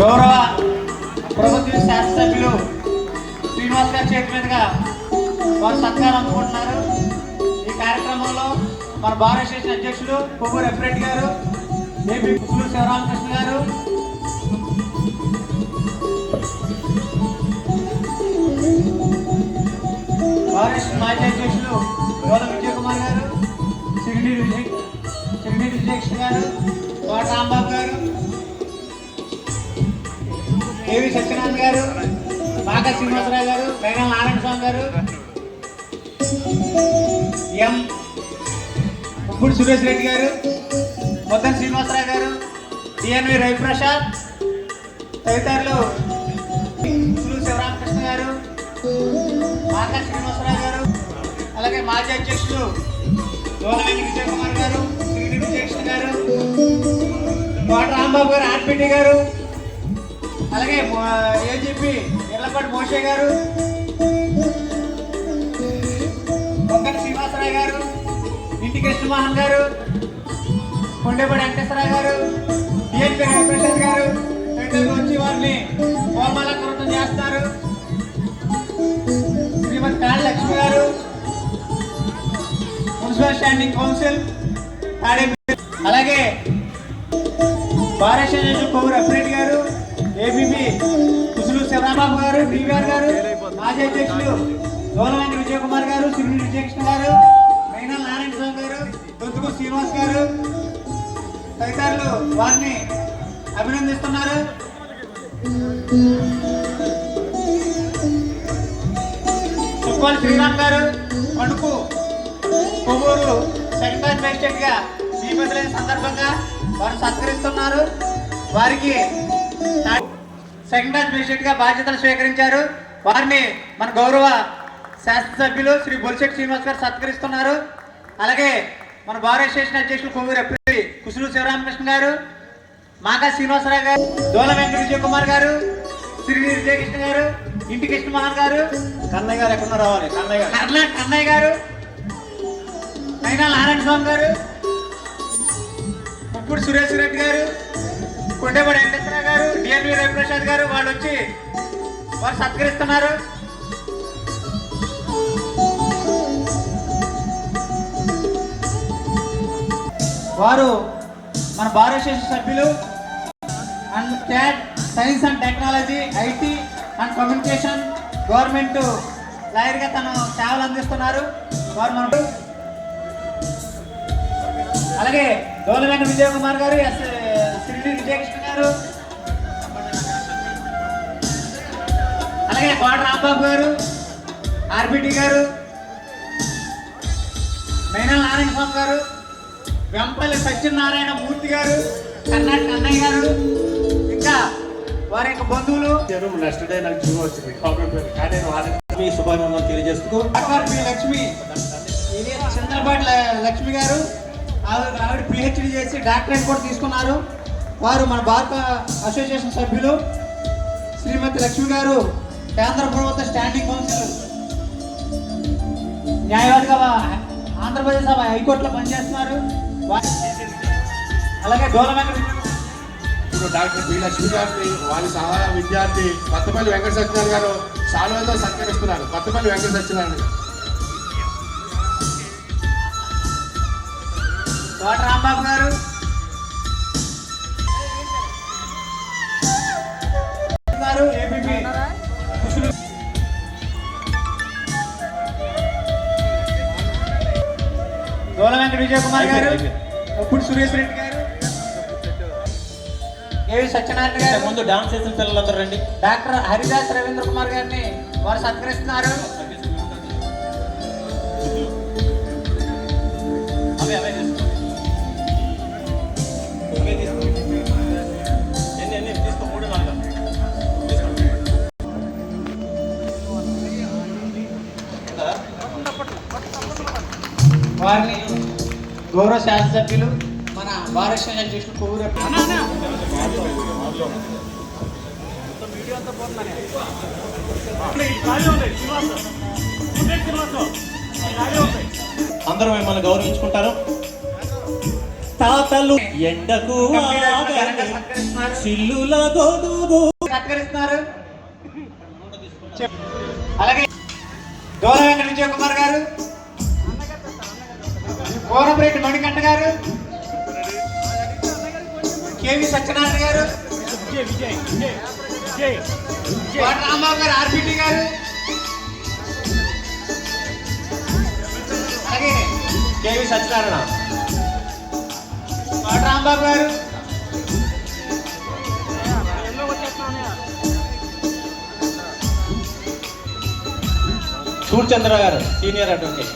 గౌరవ ప్రభుత్వ శాసనసభ్యులు శ్రీనివాస్ గారి చేతి మీదుగా వారు సత్కారం అందుకుంటున్నారు. ఈ కార్యక్రమంలో మన బార్ అసోసియేషన్ అధ్యక్షులు కొవ్వూరు ఎఫ్రెడ్డి గారు, ఏపీ కుసులు శివరామకృష్ణ గారు, బార్ మాజీ అధ్యక్షులు గౌరవ విజయ్ కుమార్ గారు, సిరిడి విజయకృష్ణ గారు, కోట రాంబాబు గారు, ఏవి సత్యనారాయణ గారు, బాగా శ్రీనివాసరావు గారు, బైగన్ నారాయణ స్వామి గారు, ఎం ఉప్పుడు సురేష్ రెడ్డి గారు, మొత్తం శ్రీనివాసరావు గారు, డిఎన్వి రవిప్రసాద్ తదితరులు, శివరామకృష్ణ గారు, బాగా శ్రీనివాసరావు గారు, అలాగే మాజీ అధ్యక్షులు గోలవేణి విజయ్ కుమార్ గారు, శ్రీడి విజయకృష్ణ గారు, కోట రాంబాబు గారు, ఆర్పిటి గారు, అలాగే ఏజీపీ ఎర్లపాటి మోషే గారు, బొగ్గటి శ్రీనివాసరావు గారు, ఇంటి కృష్ణమోహన్ గారు, కొండేపడి వెంకటేశ్వరరావు గారు, డిఎన్పీ రవిప్రసాద్ గారు తదితరులు వచ్చి వారిని పూలమాలంకృతం చేస్తారు. శ్రీమతి కాళ లక్ష్మి గారు, మున్సిపల్ స్టాండింగ్ కౌన్సిల్ అలాగే బార్ అసోసియేషన్ కొవ్వూరు ఎఫ్రెడ్డి గారు, ఏబీపీ కుసులు శివరామబాబు గారు, డివిఆర్ గారు, మాజీ అధ్యక్షులు గోలవేణి విజయ్ కుమార్ గారు, సిరిడి విజయకృష్ణ గారు, మైనల్ నారాయణ స్వామి గారు, దొంతుకు శ్రీనివాస్ గారు తదితరులు వారిని అభినందిస్తున్నారు. సుక్కోలి శ్రీరామ్ గారు, కడుపు కొవ్వూరు సెకండ్ మేజిస్ట్రేట్ గా బదిలైన సందర్భంగా వారు సత్కరిస్తున్నారు. వారికి సెకండ్ మేజిస్ట్రేట్ గా బాధ్యతలు స్వీకరించారు. వారిని మన గౌరవ శాసనసభ్యులు శ్రీ బొలిశెట్టి శ్రీనివాస్ గారు సత్కరిస్తున్నారు. అలాగే మన బార్ అసోసియేషన్ అధ్యక్షులు కొవ్వూరు ఎఫ్రెడ్డి కుసులు శివరామకృష్ణ గారు, మాకా శ్రీనివాసరావు గారు, దోల వెంకట విజయ్ కుమార్ గారు, శ్రీ విజయకృష్ణ గారు, ఇంటి కృష్ణమోహన్ గారు, కన్నయ్య గారు ఎక్కడ రావాలి, కన్నయ్య గారు, మైనా నారాయణ స్వామి గారు, ఉప్పుడు సురేష్ రెడ్డి గారు, కొండేపడి వెంకటేశ్వరరావు గారు, డిఎన్వి రవిప్రసాద్ గారు వాళ్ళు వచ్చి వారు సత్కరిస్తున్నారు. వారు మన బార్ అసోసియేషన్ సభ్యులు and cat science and technology, IT and communication government లాయర్గా తను సేవలు అందిస్తున్నారు. వారు మనకు అలాగే గోలవేణి విజయ్ కుమార్ గారు, శ్రీడి విజయకృష్ణ గారు, అలాగే కోట రాంబాబు గారు, ఆర్బిటి గారు, మైనల్ నారాయణ స్వామి గారు, వెంపల్లి సత్యనారాయణ మూర్తి గారు, కర్ణాటక అన్నయ్య గారు, ఇంకా వారి యొక్క బంధువులు నెక్స్ట్ డే నాకు జీవో వచ్చింది కానీ వాళ్ళకి శుభాభినందనలు తెలియజేస్తూ లక్ష్మి చంద్రపాటి లక్ష్మి గారు ఆవిడ పిహెచ్డి చేసి డాక్టరేట్ కూడా తీసుకున్నారు. వారు మన భారత అసోసియేషన్ సభ్యులు. శ్రీమతి లక్ష్మి గారు కేంద్ర ప్రభుత్వ స్టాండింగ్ కౌన్సిల్ న్యాయవాదిగా ఆంధ్రప్రదేశ్ హైకోర్టులో పనిచేస్తున్నారు. అలాగే ఇప్పుడు డాక్టర్ బి లక్ష్మి గారిని వారి సహాయ విద్యార్థి కొత్తపల్లి వెంకట సత్యనారాయణ గారు సాల్వేతో సత్కరిస్తున్నారు. కొత్తపల్లి వెంకట సత్యనారాయణ కోట రాంబాబు గారు, ఏపీపీ గోల వెంకట విజయ్ కుమార్ గారు, ఉప్పుడు సురేష్ రెడ్డి గారు, ఏవి సత్యనారాయణ గారు, ముందు డాన్స్ చేసిన పిల్లలందరూ రండి. డాక్టర్ హరిదాస్ రవీంద్ర కుమార్ గారిని వారు సత్కరిస్తున్నారు. వారిని గౌరవ శాసనసభ్యులు మన బార్ అసోసియేషన్ అధ్యక్షులు కొవ్వూరు అందరూ మిమ్మల్ని గౌరవించుకుంటారు. తాతలు ఎండకు చిల్లుల గొడుగు సత్కరిస్తున్నారు. అలాగే దూర వెంకట విజయ కుమార్ గారు, కోరంరెడ్డి మణికంఠ గారు, కేవి సత్యనారాయణ గారు, కోట రాంబాబు గారు, ఆర్పిటి గారు, అలాగే కేవి సత్యనారాయణ, కోట రాంబాబు గారు, సూర్చంద్ర గారు సీనియర్ అడ్వకేట్.